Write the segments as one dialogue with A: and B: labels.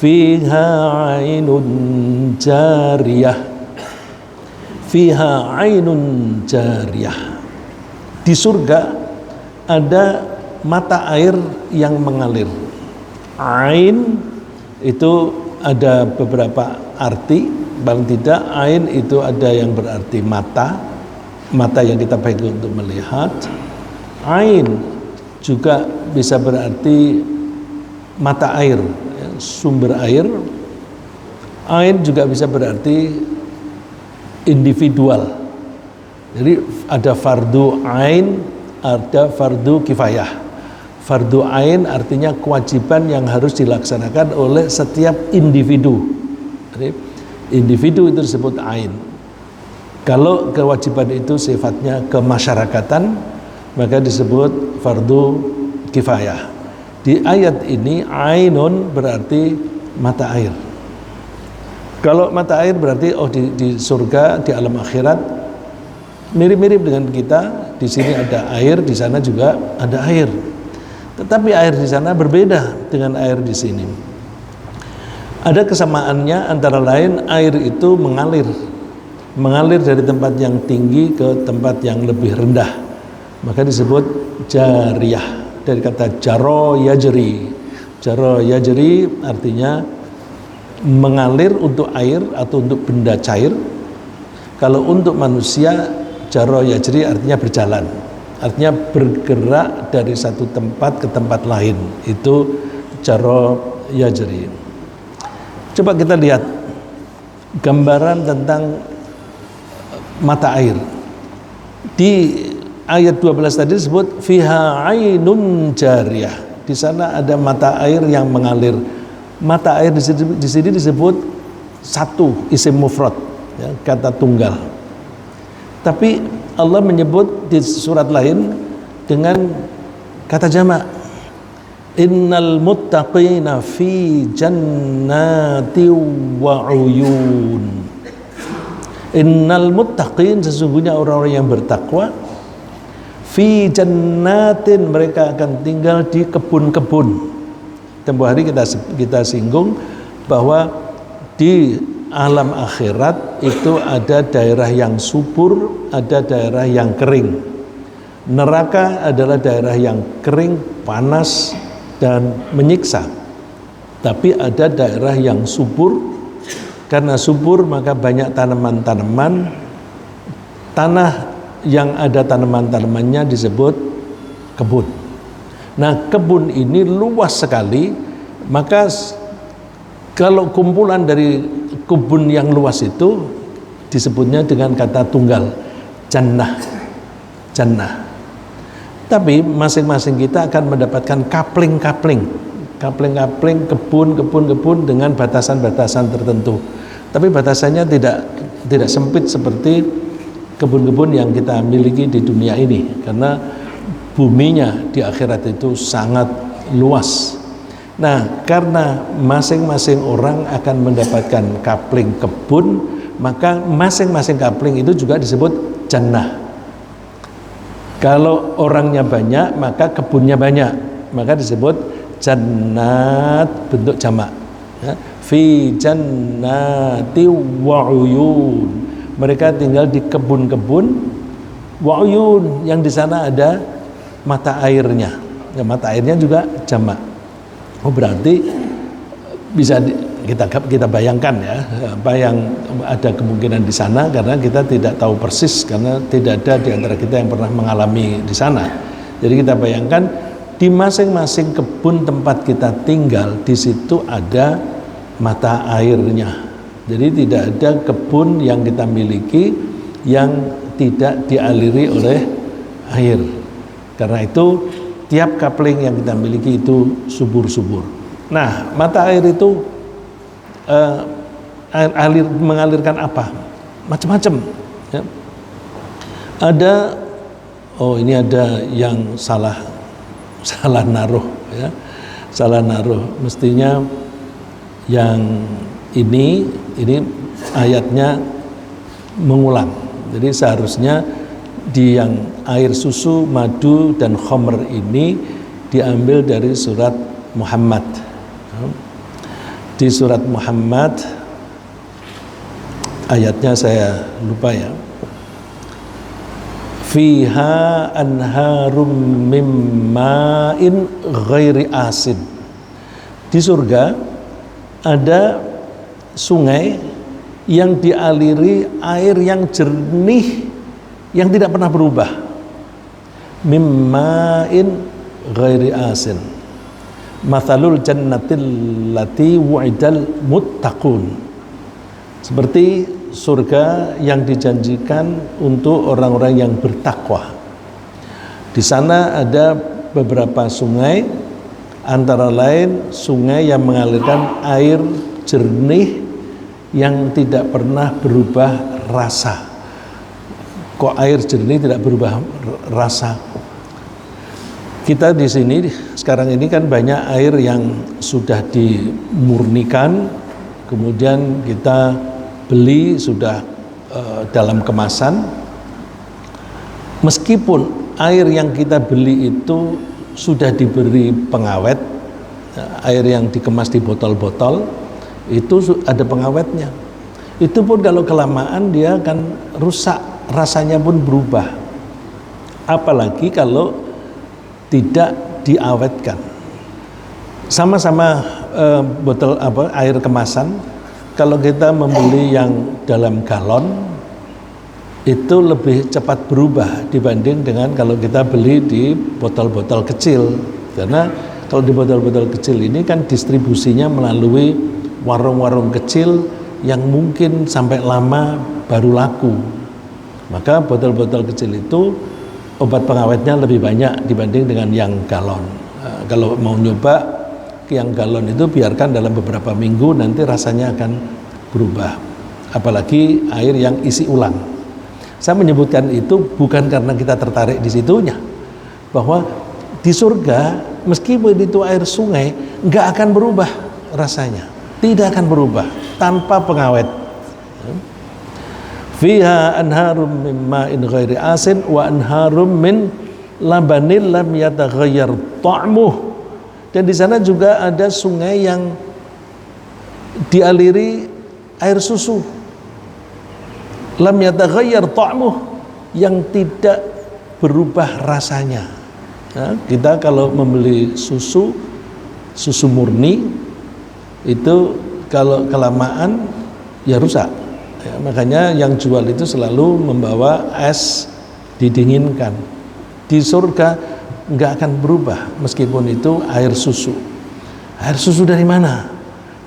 A: fiha ainun jariyah, fiha ainun jariyah. Di surga ada mata air yang mengalir. Ain itu ada beberapa arti, paling tidak ain itu ada yang berarti mata, mata yang kita pakai untuk melihat. Ain juga bisa berarti mata air, sumber air. Ain juga bisa berarti individual. Jadi ada fardu ain, ada fardu kifayah. Fardu ain artinya kewajiban yang harus dilaksanakan oleh setiap individu. Jadi individu itu disebut ain. Kalau kewajiban itu sifatnya kemasyarakatan, maka disebut fardu kifayah. Di ayat ini ainun berarti mata air. Kalau mata air berarti di surga, di alam akhirat mirip-mirip dengan kita. Di sini ada air, di sana juga ada air. Tetapi air di sana berbeda dengan air di sini. Ada kesamaannya, antara lain air itu mengalir dari tempat yang tinggi ke tempat yang lebih rendah. Maka disebut jariyah, dari kata jaro yajri. Jaro yajri artinya mengalir untuk air atau untuk benda cair. Kalau untuk manusia, jaro yajri artinya berjalan, artinya bergerak dari satu tempat ke tempat lain. Itu jaro yajri. Coba kita lihat gambaran tentang mata air. Di ayat 12 tadi disebut fiha ainun jariyah. Di sana ada mata air yang mengalir. Mata air di sini disebut satu, isim mufrad, ya, kata tunggal. Tapi Allah menyebut di surat lain dengan kata jamak. Innal muttaqina fi jannati wa uyun. Innal muttaqin, sesungguhnya orang-orang yang bertakwa, fi jannatin, mereka akan tinggal di kebun-kebun. Tempoh hari kita singgung bahwa di alam akhirat itu ada daerah yang subur, ada daerah yang kering. Neraka adalah daerah yang kering, panas, dan menyiksa. Tapi ada daerah yang subur. Karena subur maka banyak tanaman-tanaman. Tanah yang ada tanaman-tanamannya disebut kebun. Nah, kebun ini luas sekali. Maka kalau kumpulan dari kebun yang luas itu disebutnya dengan kata tunggal, jannah. Jannah. Tapi masing-masing kita akan mendapatkan kapling-kapling kebun dengan batasan-batasan tertentu. Tapi batasannya tidak sempit seperti kebun-kebun yang kita miliki di dunia ini, karena buminya di akhirat itu sangat luas. Nah, karena masing-masing orang akan mendapatkan kapling kebun, maka masing-masing kapling itu juga disebut jannah. Kalau orangnya banyak, maka kebunnya banyak, maka disebut jannat, bentuk jamak, ya. Fi jannati wa uyun, mereka tinggal di kebun-kebun, wa uyun, yang di sana ada mata airnya, ya, mata airnya juga jamak. Oh, berarti bisa kita bayangkan, ya, apa yang ada kemungkinan di sana, karena kita tidak tahu persis, karena tidak ada di antara kita yang pernah mengalami di sana. Jadi kita bayangkan di masing-masing kebun tempat kita tinggal, di situ ada mata airnya. Jadi tidak ada kebun yang kita miliki yang tidak dialiri oleh air. Karena itu tiap kapling yang kita miliki itu subur-subur. Nah, mata air itu mengalirkan apa? Macam-macam, ya. Ada, ini ada yang salah naruh, ya. Salah naruh. Mestinya yang ini ayatnya mengulang. Jadi seharusnya di yang air susu, madu, dan khamr ini diambil dari surat Muhammad. di surat Muhammad, ayatnya saya lupa ya, fiha anharum mim ma'in ghairi asin. Di surga ada sungai yang dialiri air yang jernih yang tidak pernah berubah. Mim ma'in ghairi asin. Mathalul jannatil lati wu'idal muttaqun. Seperti surga yang dijanjikan untuk orang-orang yang bertakwa. Di sana ada beberapa sungai, antara lain sungai yang mengalirkan air jernih yang tidak pernah berubah rasa. Kok air jernih tidak berubah rasa? Kita di sini sekarang ini kan banyak air yang sudah dimurnikan, kemudian kita beli sudah dalam kemasan. Meskipun air yang kita beli itu sudah diberi pengawet, air yang dikemas di botol-botol itu ada pengawetnya. Itu pun kalau kelamaan dia akan rusak, rasanya pun berubah. Apalagi kalau tidak diawetkan. Sama-sama botol air kemasan, kalau kita membeli yang dalam galon itu lebih cepat berubah dibanding dengan kalau kita beli di botol-botol kecil. Karena kalau di botol-botol kecil ini kan distribusinya melalui warung-warung kecil yang mungkin sampai lama baru laku. Maka botol-botol kecil itu obat pengawetnya lebih banyak dibanding dengan yang galon. Kalau mau nyoba yang galon itu biarkan dalam beberapa minggu, nanti rasanya akan berubah. Apalagi air yang isi ulang. Saya menyebutkan itu bukan karena kita tertarik di situnya, bahwa di surga meskipun itu air sungai nggak akan berubah rasanya, tidak akan berubah tanpa pengawet. Fiha anharum min ma'in ghairi asin wa anharum min labanil lam yataghayyar ta'muh. Dan di sana juga ada sungai yang dialiri air susu. Lam yataghayyar ta'muh, yang tidak berubah rasanya. Nah, kita kalau membeli susu murni itu kalau kelamaan ya rusak. Ya, makanya yang jual itu selalu membawa es didinginkan. Di surga nggak akan berubah meskipun itu air susu. Air susu dari mana?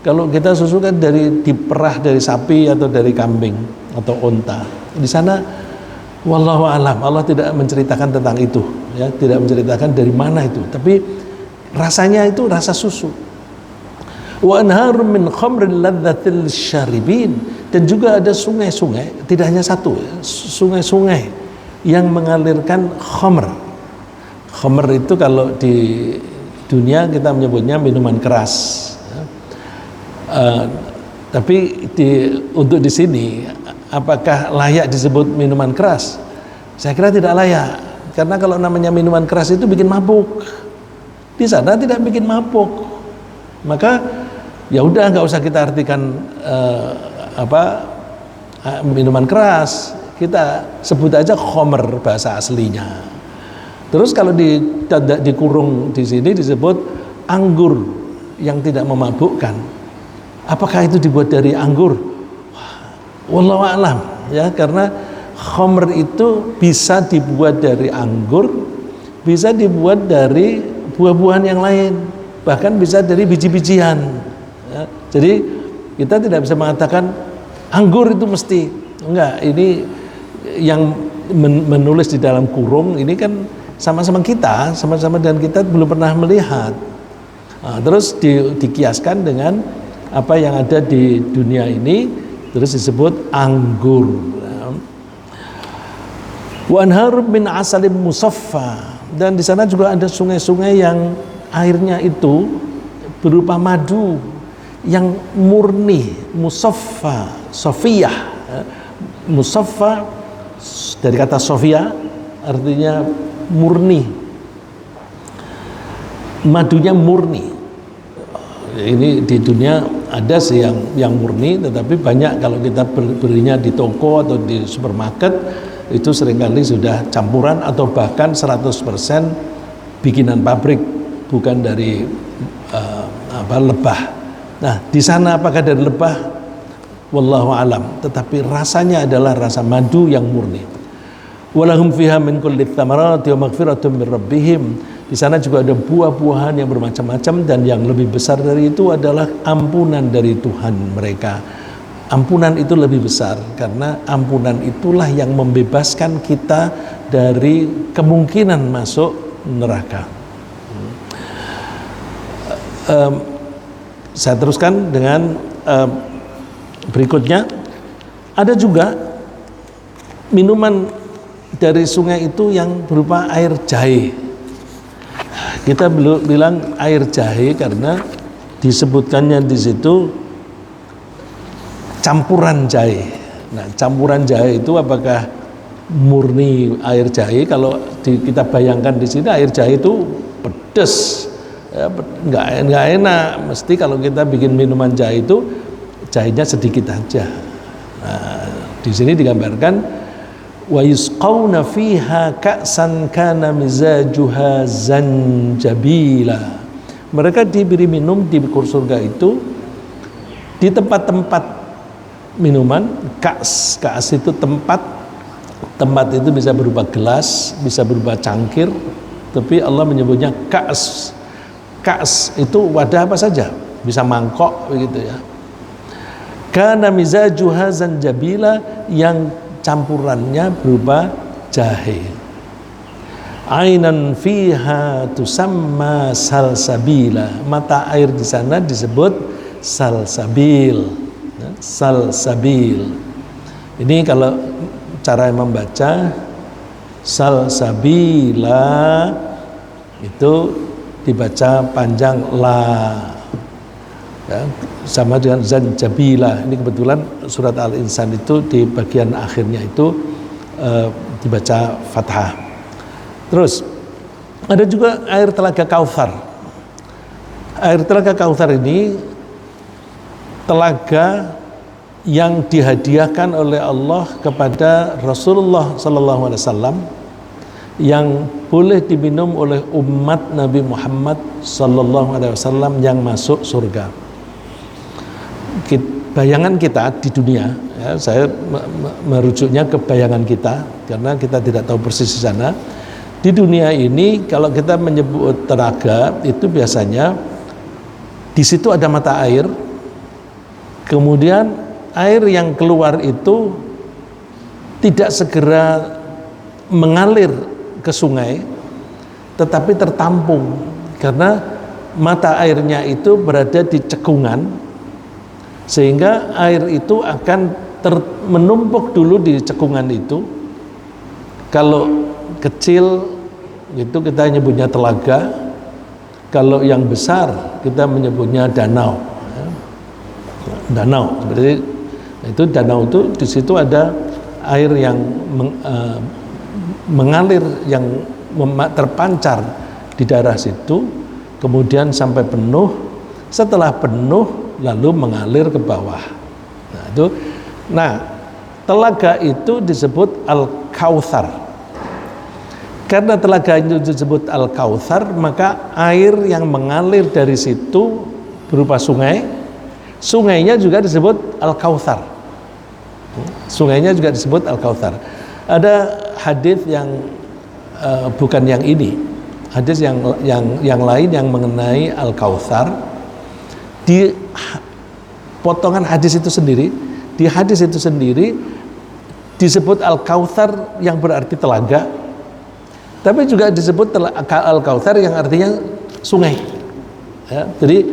A: Kalau kita susu kan diperah dari sapi atau dari kambing atau unta. Di sana wallahu alam, Allah tidak menceritakan tentang itu, ya, tidak menceritakan dari mana itu, tapi rasanya itu rasa susu. Wa anharum min khamrin ladzatil syaribin. Dan juga ada sungai-sungai, tidak hanya satu, sungai-sungai yang mengalirkan khamr. Khamr itu kalau di dunia kita menyebutnya minuman keras. Tapi untuk di sini, apakah layak disebut minuman keras? Saya kira tidak layak, karena kalau namanya minuman keras itu bikin mabuk. Di sana tidak bikin mabuk, maka ya udah nggak usah kita artikan minuman keras, kita sebut aja khamr bahasa aslinya. Terus kalau dikurung di sini disebut anggur yang tidak memabukkan. Apakah itu dibuat dari anggur? Wallahu a'lam, ya, karena khamr itu bisa dibuat dari anggur, bisa dibuat dari buah-buahan yang lain, bahkan bisa dari biji-bijian. Ya, jadi kita tidak bisa mengatakan anggur itu mesti, enggak. Ini yang menulis di dalam kurung ini kan sama-sama dan kita belum pernah melihat. Nah, terus dikiaskan dengan apa yang ada di dunia ini, terus disebut anggur. Wa anharum min asalim musaffa. Dan di sana juga ada sungai-sungai yang airnya itu berupa madu yang murni, musaffa, sofiyah. Musaffa dari kata sofia artinya murni, madunya murni. Ini di dunia ada sih yang murni, tetapi banyak kalau kita belinya di toko atau di supermarket itu seringkali sudah campuran atau bahkan 100% bikinan pabrik, bukan dari lebah. Nah, di sana apakah dari lebah? Wallahu alam. Tetapi rasanya adalah rasa madu yang murni. Walahum fiha min kulli tsamarati wa maghfiratun min rabbihim. Di sana juga ada buah-buahan yang bermacam-macam, dan yang lebih besar dari itu adalah ampunan dari Tuhan mereka. Ampunan itu lebih besar karena ampunan itulah yang membebaskan kita dari kemungkinan masuk neraka. Saya teruskan dengan berikutnya. Ada juga minuman dari sungai itu yang berupa air jahe. Kita bilang air jahe karena disebutkannya di situ campuran jahe. Nah, campuran jahe itu apakah murni air jahe? Kalau kita bayangkan di sini air jahe itu pedas, ya, nggak enak. Mesti kalau kita bikin minuman jahe itu jahenya sedikit aja. Nah, di sini digambarkan wa yusqawna fiha ka'san kana mizajuha zanjabila. Mereka diberi minum di surga itu di tempat-tempat minuman. Ka's itu tempat itu bisa berupa gelas, bisa berupa cangkir, tapi Allah menyebutnya ka's. Ka's itu wadah apa saja, bisa mangkok begitu ya. Kana mizajuha zanjabila, yang campurannya berupa jahe. Ainan fiha tusamma salsabila. Mata air di sana disebut salsabil. Salsabil. Ini kalau cara membaca salsabila itu dibaca panjang la. Ya, sama dengan zanjabila. Ini kebetulan surat Al-Insan itu di bagian akhirnya itu dibaca fathah. Terus ada juga air telaga Kautsar. Air telaga Kautsar ini telaga yang dihadiahkan oleh Allah kepada Rasulullah SAW, yang boleh diminum oleh umat Nabi Muhammad SAW yang masuk surga. Bayangan kita di dunia, ya, saya merujuknya ke bayangan kita karena kita tidak tahu persis di sana. Di dunia ini kalau kita menyebut telaga itu biasanya di situ ada mata air, kemudian air yang keluar itu tidak segera mengalir ke sungai, tetapi tertampung karena mata airnya itu berada di cekungan, sehingga air itu akan menumpuk dulu di cekungan itu. Kalau kecil itu kita menyebutnya telaga, kalau yang besar kita menyebutnya danau. Danau seperti itu. Danau itu di situ ada air yang mengalir, yang terpancar di daerah situ, kemudian sampai penuh. Setelah penuh lalu mengalir ke bawah. Nah, telaga itu disebut Al-Kautsar. Karena telaga itu disebut Al-Kautsar, maka air yang mengalir dari situ berupa sungai. Sungainya juga disebut Al-Kautsar. Sungainya juga disebut Al-Kautsar. Ada hadis yang bukan yang ini, hadis yang lain yang mengenai Al-Kautsar. Di potongan hadis itu sendiri, di hadis itu sendiri disebut Al-Kautsar yang berarti telaga, tapi juga disebut Al-Kautsar yang artinya sungai. Ya, jadi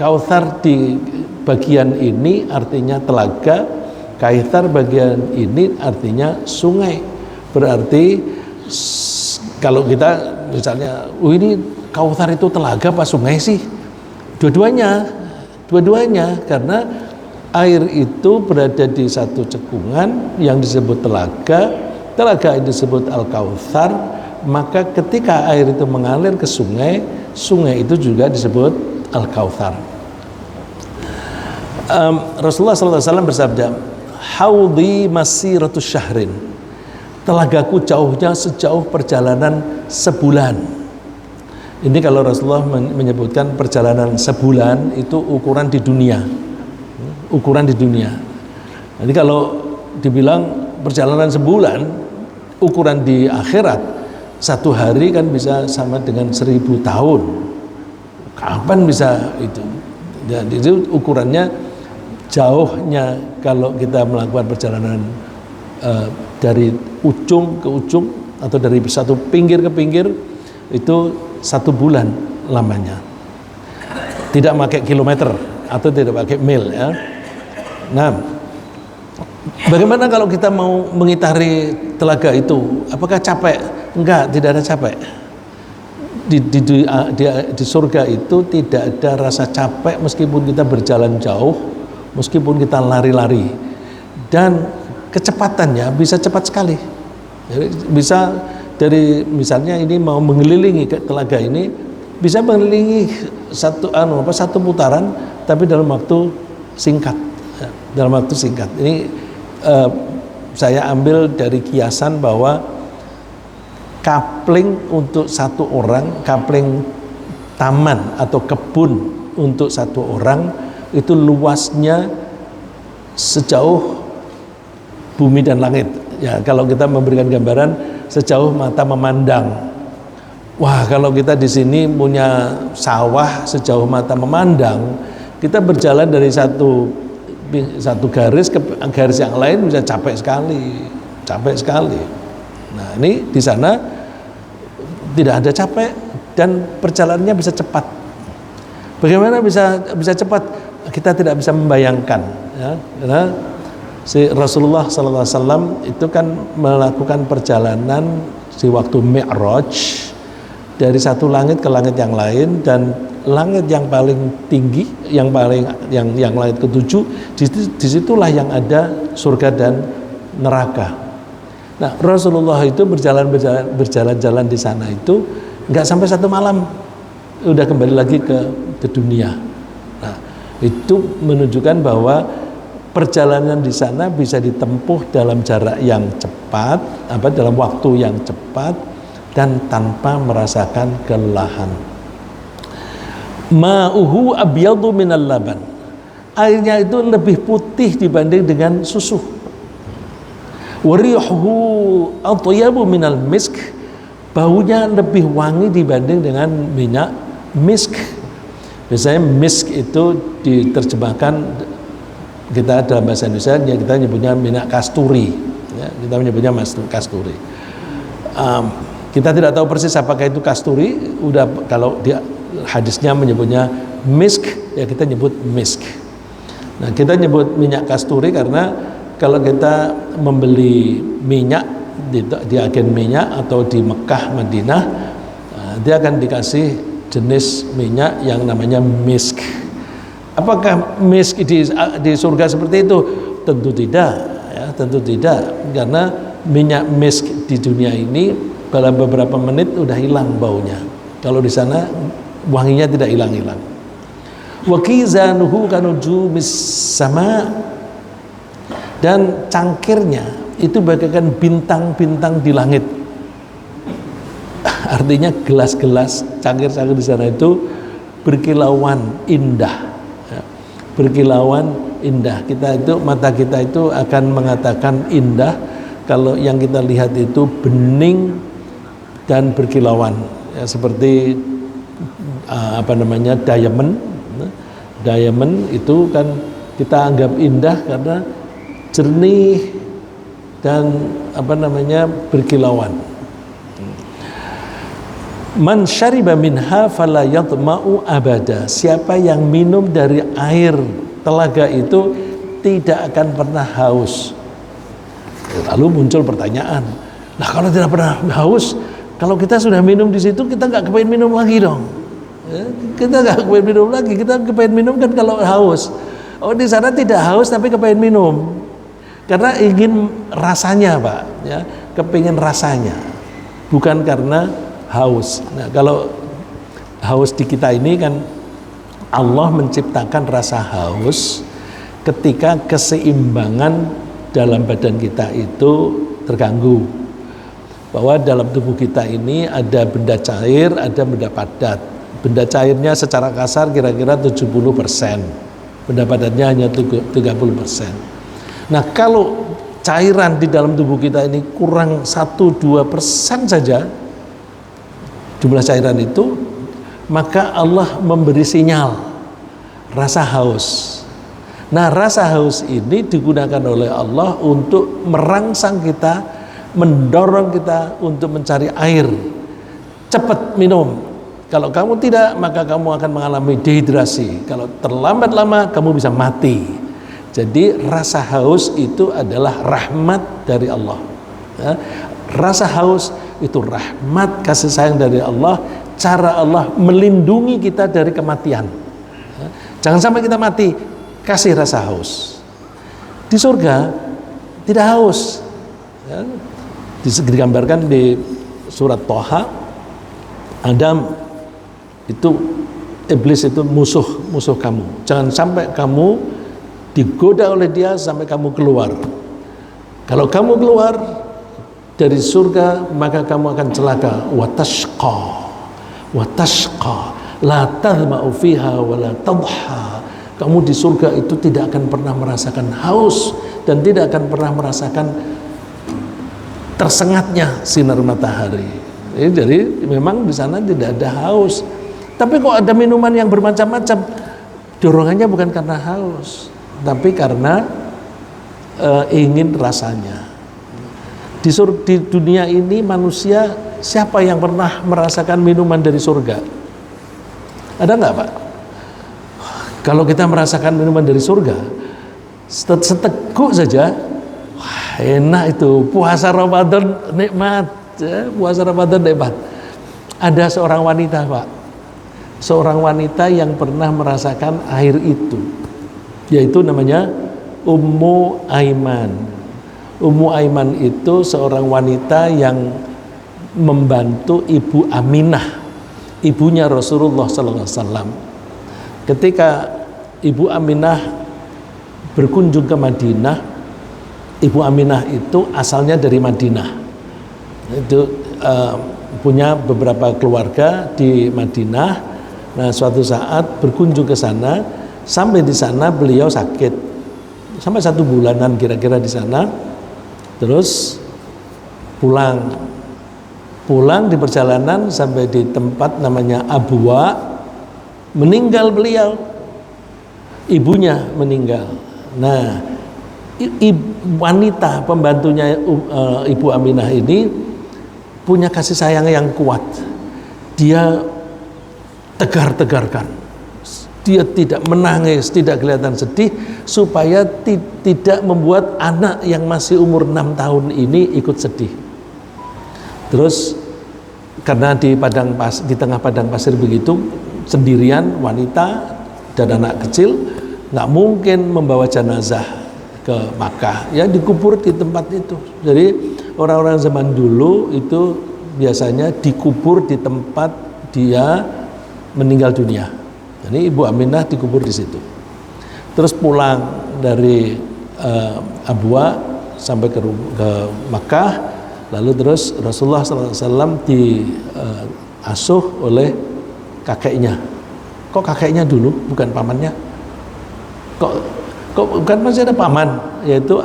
A: Kautsar di bagian ini artinya telaga, Kautsar bagian ini artinya sungai. Berarti kalau kita misalnya, ini Kautsar itu telaga apa sungai sih? Dua-duanya, karena air itu berada di satu cekungan yang disebut telaga yang disebut Al-Kautsar, maka ketika air itu mengalir ke sungai, sungai itu juga disebut Al-Kautsar. Rasulullah SAW bersabda, haudi masiratus syahrin, telagaku jauhnya sejauh perjalanan sebulan. Ini kalau Rasulullah menyebutkan perjalanan sebulan itu ukuran di dunia, ukuran di dunia. Jadi kalau dibilang perjalanan sebulan, ukuran di akhirat, satu hari kan bisa sama dengan 1000 tahun. Kapan bisa itu? Jadi itu ukurannya jauhnya kalau kita melakukan perjalanan dari ujung ke ujung atau dari satu pinggir ke pinggir itu 1 bulan lamanya. Tidak pakai kilometer atau tidak pakai mil ya. Nah, bagaimana kalau kita mau mengitari telaga itu? Apakah capek? Enggak, tidak ada capek. Di surga itu tidak ada rasa capek meskipun kita berjalan jauh, meskipun kita lari-lari, dan kecepatannya bisa cepat sekali. Jadi bisa dari misalnya ini mau mengelilingi ke telaga ini, bisa mengelilingi satu putaran, tapi dalam waktu singkat. Dalam waktu singkat. Ini saya ambil dari kiasan bahwa kapling untuk satu orang, kapling taman atau kebun untuk satu orang itu luasnya sejauh bumi dan langit. Ya, kalau kita memberikan gambaran sejauh mata memandang. Wah, kalau kita di sini punya sawah sejauh mata memandang, kita berjalan dari satu garis ke garis yang lain bisa capek sekali. Nah, ini di sana tidak ada capek dan perjalanannya bisa cepat. Bagaimana bisa cepat? Kita tidak bisa membayangkan, ya, karena si Rasulullah SAW itu kan melakukan perjalanan di waktu Mi'raj dari satu langit ke langit yang lain, dan langit yang paling tinggi, yang langit ketujuh, disitulah yang ada surga dan neraka. Nah, Rasulullah itu berjalan-jalan di sana itu nggak sampai 1 malam udah kembali lagi ke dunia. Nah, itu menunjukkan bahwa perjalanan di sana bisa ditempuh dalam jarak yang cepat, dalam waktu yang cepat dan tanpa merasakan kelelahan. Ma'uhu abyadu minal laban. Airnya itu lebih putih dibanding dengan susu. Warihuhu atyabu minal misk. Baunya lebih wangi dibanding dengan minyak misk. Biasanya misk itu diterjemahkan kita dalam bahasa Indonesia kita nyebutnya minyak kasturi, ya, kita menyebutnya kasturi. Kita tidak tahu persis apakah itu kasturi. Udah kalau dia hadisnya menyebutnya misk, ya kita nyebut misk. Nah, kita nyebut minyak kasturi karena kalau kita membeli minyak di agen minyak atau di Mekah, Madinah, dia akan dikasih jenis minyak yang namanya misk. Apakah misk di surga seperti itu? Tentu tidak, ya, tentu tidak, karena minyak misk di dunia ini dalam beberapa menit udah hilang baunya. Kalau di sana wanginya tidak hilang-hilang. Wa kizanuhu kanujumis sama, dan cangkirnya itu bagaikan bintang-bintang di langit. Artinya gelas-gelas cangkir-cangkir di sana itu berkilauan indah, ya, berkilauan indah. Mata kita itu akan mengatakan indah kalau yang kita lihat itu bening dan berkilauan, ya, seperti diamond itu kan kita anggap indah karena jernih dan berkilauan. Man syariba minha fala yatma'u abada. Siapa yang minum dari air telaga itu tidak akan pernah haus. Lalu muncul pertanyaan, nah kalau tidak pernah haus, kalau kita sudah minum di situ kita nggak kepengen minum lagi dong. Ya, kita nggak kepengen minum lagi, kita kepengen minum kan kalau haus. Oh, di sana tidak haus tapi kepengen minum. Karena ingin rasanya, Pak, ya, kepingin rasanya, bukan karena haus. Nah, kalau haus di kita ini kan Allah menciptakan rasa haus ketika keseimbangan dalam badan kita itu terganggu. Bahwa dalam tubuh kita ini ada benda cair, ada benda padat. Benda cairnya secara kasar kira-kira 70%. Benda padatnya hanya 30%. Nah, kalau cairan di dalam tubuh kita ini kurang 1-2% saja jumlah cairan itu, maka Allah memberi sinyal rasa haus. Nah, rasa haus ini digunakan oleh Allah untuk merangsang kita, mendorong kita untuk mencari air. Cepat minum. Kalau kamu tidak, maka kamu akan mengalami dehidrasi. Kalau terlambat lama, kamu bisa mati. Jadi rasa haus itu adalah rahmat dari Allah. Ya. Rasa haus itu rahmat kasih sayang dari Allah. Cara Allah melindungi kita dari kematian. Ya. Jangan sampai kita mati. Kasih rasa haus. Di surga tidak haus. Ya. Digambarkan di surat Toha, Adam itu, iblis itu musuh kamu. Jangan sampai kamu digoda oleh dia sampai kamu keluar. Kalau kamu keluar dari surga, maka kamu akan celaka. Watashqa la tadma'u fiha wa la tadha. Kamu di surga itu tidak akan pernah merasakan haus dan tidak akan pernah merasakan tersengatnya sinar matahari. Jadi memang di sana tidak ada haus. Tapi kok ada minuman yang bermacam-macam? Dorongannya bukan karena haus, tapi karena ingin rasanya. Di dunia ini manusia, siapa yang pernah merasakan minuman dari surga? Ada nggak, Pak? Kalau kita merasakan minuman dari surga, seteguk saja, wah, enak itu. Puasa Ramadan nikmat, ya, puasa Ramadan nikmat. Ada seorang wanita, Pak, seorang wanita yang pernah merasakan air itu, yaitu namanya Ummu Aiman. Ummu Aiman itu seorang wanita yang membantu Ibu Aminah, ibunya Rasulullah SAW. Ketika Ibu Aminah berkunjung ke Madinah, Ibu Aminah itu asalnya dari Madinah. Itu punya beberapa keluarga di Madinah. Nah, suatu saat berkunjung ke sana, sampai di sana beliau sakit, sampai 1 bulanan kira-kira di sana. Terus pulang di perjalanan sampai di tempat namanya Abwa, meninggal beliau, ibunya meninggal. Nah, wanita pembantunya Ibu Aminah ini punya kasih sayang yang kuat. Dia tegar-tegarkan, dia tidak menangis, tidak kelihatan sedih, supaya tidak membuat anak yang masih umur 6 tahun ini ikut sedih. Terus karena di tengah padang pasir begitu, sendirian wanita dan anak kecil, nggak mungkin membawa jenazah ke Makkah, ya dikubur di tempat itu. Jadi orang-orang zaman dulu itu biasanya dikubur di tempat dia meninggal dunia. Jadi Ibu Aminah dikubur di situ. Terus pulang dari Abwa sampai ke Makkah, lalu terus Rasulullah SAW diasuh oleh kakeknya. Kok kakeknya dulu, bukan pamannya? Kok bukan, masih ada paman, yaitu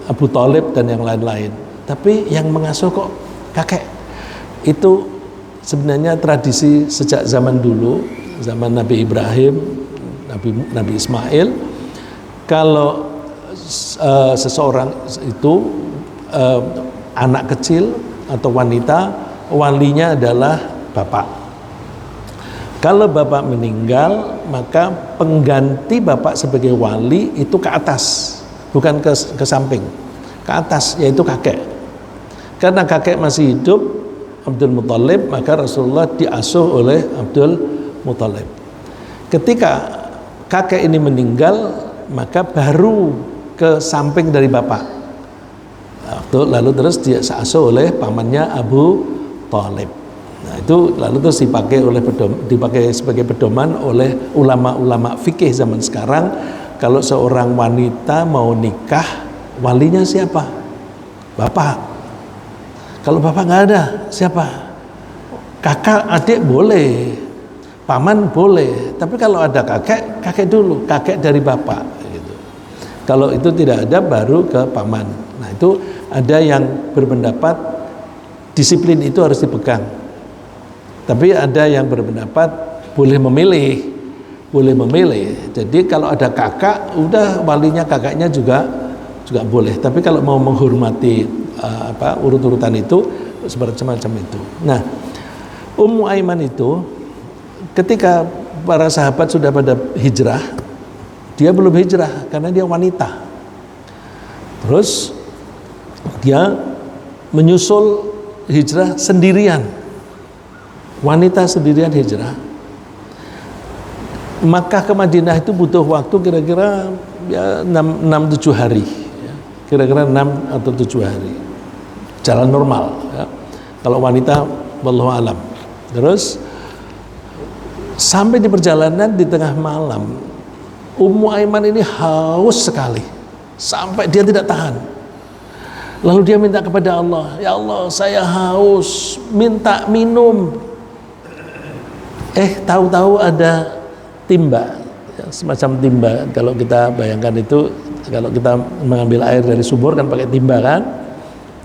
A: Abu Thalib dan yang lain-lain. Tapi yang mengasuh kok kakek. Itu sebenarnya tradisi sejak zaman dulu, zaman Nabi Ibrahim, Nabi Ismail. Kalau seseorang itu anak kecil atau wanita, walinya adalah bapak. Kalau bapak meninggal, maka pengganti bapak sebagai wali itu ke atas, bukan ke samping, ke atas, yaitu kakek. Karena kakek masih hidup, Abdul Muthalib, maka Rasulullah diasuh oleh Abdul Muthalib. Ketika kakek ini meninggal, maka baru ke samping dari bapak. Lalu terus diasuh oleh pamannya Abu Thalib. Nah, itu lalu terus dipakai sebagai pedoman oleh ulama-ulama fikih zaman sekarang, kalau seorang wanita mau nikah, walinya siapa? Bapak. Kalau bapak nggak ada, siapa? Kakak, adik boleh, paman boleh, tapi kalau ada kakek, kakek dulu, kakek dari bapak gitu. Kalau itu tidak ada, baru ke paman. Nah, itu ada yang berpendapat disiplin itu harus dipegang, tapi ada yang berpendapat boleh memilih. Jadi kalau ada kakak, udah walinya kakaknya juga boleh. Tapi kalau mau menghormati urut-urutan itu seperti semacam itu. Nah, Ummu Aiman itu ketika para sahabat sudah pada hijrah, dia belum hijrah karena dia wanita. Terus dia menyusul hijrah sendirian, wanita sendirian hijrah. Makkah ke Madinah itu butuh waktu kira-kira ya 6-7 hari ya. Kira-kira 6 atau 7 hari jalan normal ya. Kalau wanita wallahu alam. Terus sampai di perjalanan di tengah malam, Ummu Aiman ini haus sekali sampai dia tidak tahan. Lalu dia minta kepada Allah, ya Allah saya haus, minta minum. Tahu-tahu ada timba, ya, semacam timba. Kalau kita bayangkan itu, kalau kita mengambil air dari sumur kan pakai timba kan,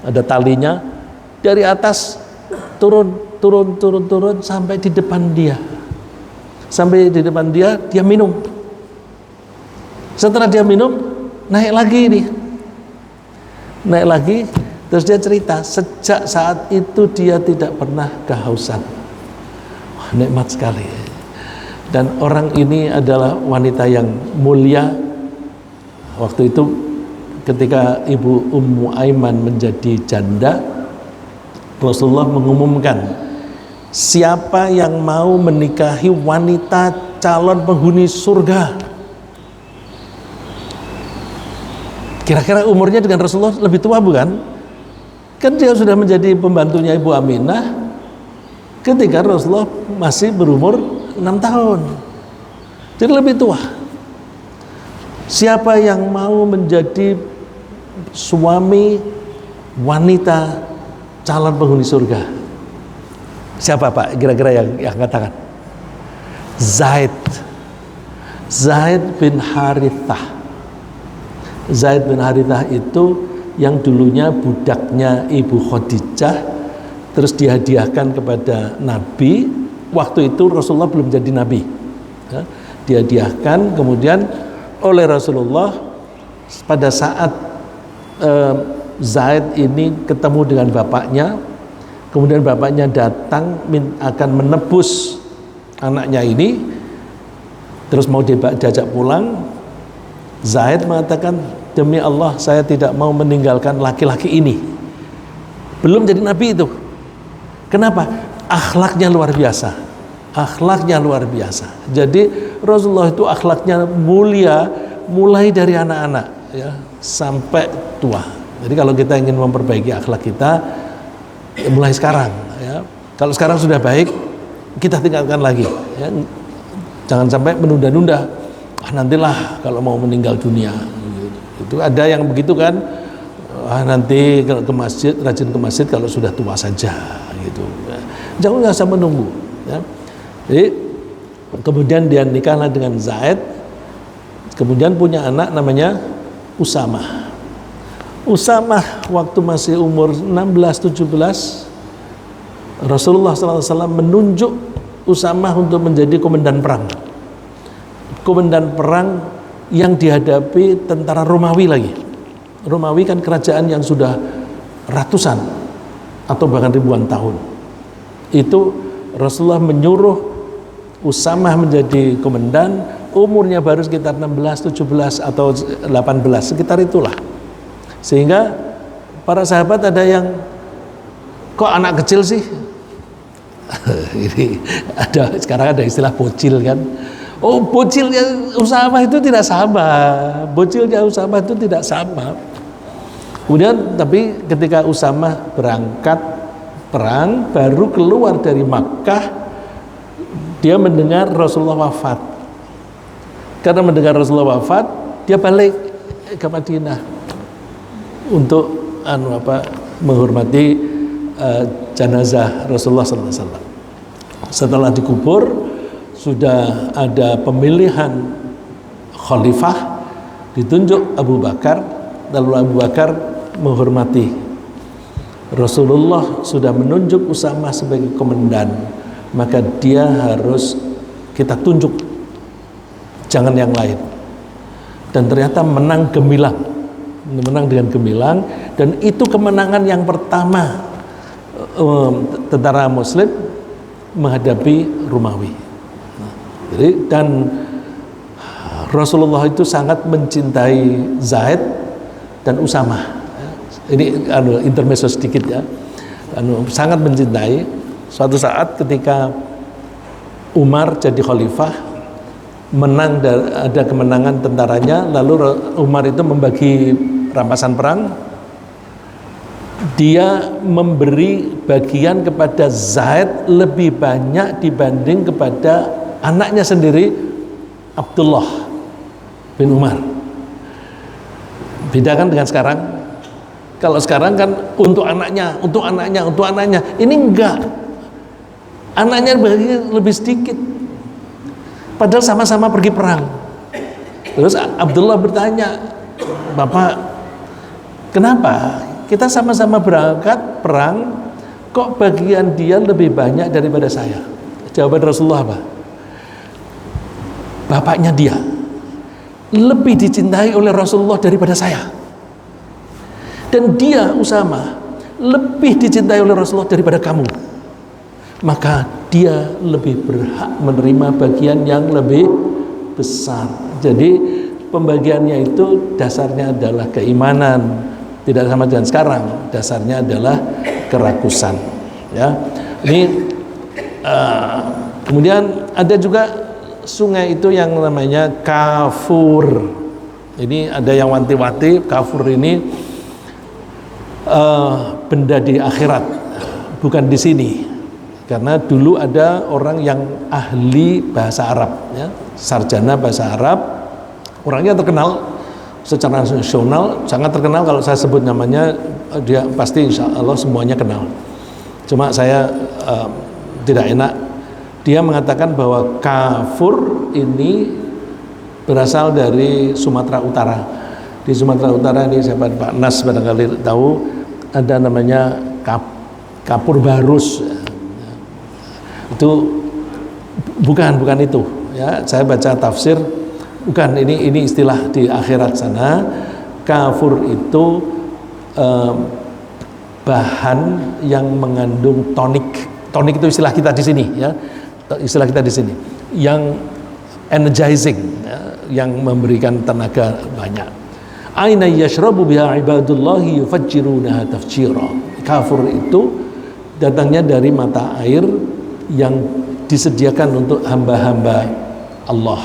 A: ada talinya, dari atas turun sampai di depan dia. Sampai di depan dia minum. Setelah dia minum, naik lagi, terus dia cerita, sejak saat itu dia tidak pernah kehausan. Wah, nikmat sekali. Dan orang ini adalah wanita yang mulia. Waktu itu ketika Ibu Ummu Aiman menjadi janda, Rasulullah mengumumkan, siapa yang mau menikahi wanita calon penghuni surga. Kira-kira umurnya dengan Rasulullah lebih tua bukan? Kan dia sudah menjadi pembantunya Ibu Aminah ketika Rasulullah masih berumur 6 tahun. Jadi lebih tua. Siapa yang mau menjadi suami wanita calon penghuni surga? Siapa Pak kira-kira yang katakan? Zaid bin Harithah. Zaid bin Harithah itu yang dulunya budaknya Ibu Khadijah, terus dihadiahkan kepada Nabi. Waktu itu Rasulullah belum jadi Nabi ya, dihadiahkan kemudian oleh Rasulullah. Pada saat Zaid ini ketemu dengan bapaknya, kemudian bapaknya datang akan menebus anaknya ini, terus mau diajak pulang. Zaid mengatakan, demi Allah saya tidak mau meninggalkan laki-laki ini. Belum jadi Nabi itu. Kenapa? Akhlaknya luar biasa. Jadi Rasulullah itu akhlaknya mulia, mulai dari anak-anak ya sampai tua. Jadi kalau kita ingin memperbaiki akhlak kita, ya mulai sekarang ya. Kalau sekarang sudah baik, kita tingkatkan lagi ya. Jangan sampai menunda-nunda. Nantilah kalau mau meninggal dunia itu ada yang begitu kan, nanti ke masjid, rajin ke masjid kalau sudah tua saja gitu. Jangan usah menunggu ya. Jadi kemudian dia nikahlah dengan Zaid, kemudian punya anak namanya Usamah waktu masih umur 16-17 Rasulullah SAW menunjuk Usamah untuk menjadi komandan perang yang dihadapi tentara Romawi lagi. Romawi kan kerajaan yang sudah ratusan atau bahkan ribuan tahun. Itu Rasulullah menyuruh Usamah menjadi komandan, umurnya baru sekitar 16, 17 atau 18, sekitar itulah. Sehingga para sahabat ada yang, kok anak kecil sih? Ini sekarang ada istilah bocil kan. Oh, bocilnya Usamah itu tidak sama. Kemudian tapi ketika Usamah berangkat perang, baru keluar dari Makkah, dia mendengar Rasulullah wafat. Karena mendengar Rasulullah wafat, dia balik ke Madinah untuk menghormati jenazah Rasulullah SAW. Setelah dikubur, sudah ada pemilihan khalifah, ditunjuk Abu Bakar, lalu Abu Bakar menghormati. Rasulullah sudah menunjuk Usamah sebagai komandan, maka dia harus kita tunjuk, jangan yang lain. Dan ternyata menang gemilang, menang dengan gemilang, dan itu kemenangan yang pertama tentara Muslim menghadapi Romawi. Jadi, dan Rasulullah itu sangat mencintai Zaid dan Usamah. Ini intermezzo sedikit ya. Sangat mencintai. Suatu saat ketika Umar jadi khalifah, menang, ada kemenangan tentaranya, lalu Umar itu membagi rampasan perang. Dia memberi bagian kepada Zaid lebih banyak dibanding kepada anaknya sendiri, Abdullah bin Umar. Beda kan dengan sekarang? Kalau sekarang kan untuk anaknya, untuk anaknya, untuk anaknya. Ini enggak. Anaknya lebih sedikit. Padahal sama-sama pergi perang. Terus Abdullah bertanya, "Bapak, kenapa kita sama-sama berangkat perang, kok bagian dia lebih banyak daripada saya?" Jawaban Rasulullah apa? Bapaknya dia lebih dicintai oleh Rasulullah daripada saya. Dan dia, Usamah, lebih dicintai oleh Rasulullah daripada kamu. Maka dia lebih berhak menerima bagian yang lebih besar. Jadi pembagiannya itu dasarnya adalah keimanan, tidak sama dengan sekarang. Dasarnya adalah kerakusan. Ya, ini kemudian ada juga sungai itu yang namanya Kafur. Ini ada yang wanti-wanti. Kafur ini benda di akhirat, bukan di sini. Karena dulu ada orang yang ahli bahasa Arab, ya, sarjana bahasa Arab, orangnya terkenal secara nasional, sangat terkenal. Kalau saya sebut namanya, dia pasti insya Allah semuanya kenal. Cuma saya tidak enak. Dia mengatakan bahwa Kafur ini berasal dari Sumatera Utara. Di Sumatera Utara ini, siapa Pak Nas barangkali tahu, ada namanya Kapur Barus. Itu bukan itu ya, saya baca tafsir, bukan, ini istilah di akhirat sana. Kafur itu bahan yang mengandung tonik itu istilah kita di sini ya, istilah kita di sini, yang energizing ya, yang memberikan tenaga banyak. Aina yashrabu biha ibadullahi yufajjirunaha tafjira. Kafur itu datangnya dari mata air yang disediakan untuk hamba-hamba Allah.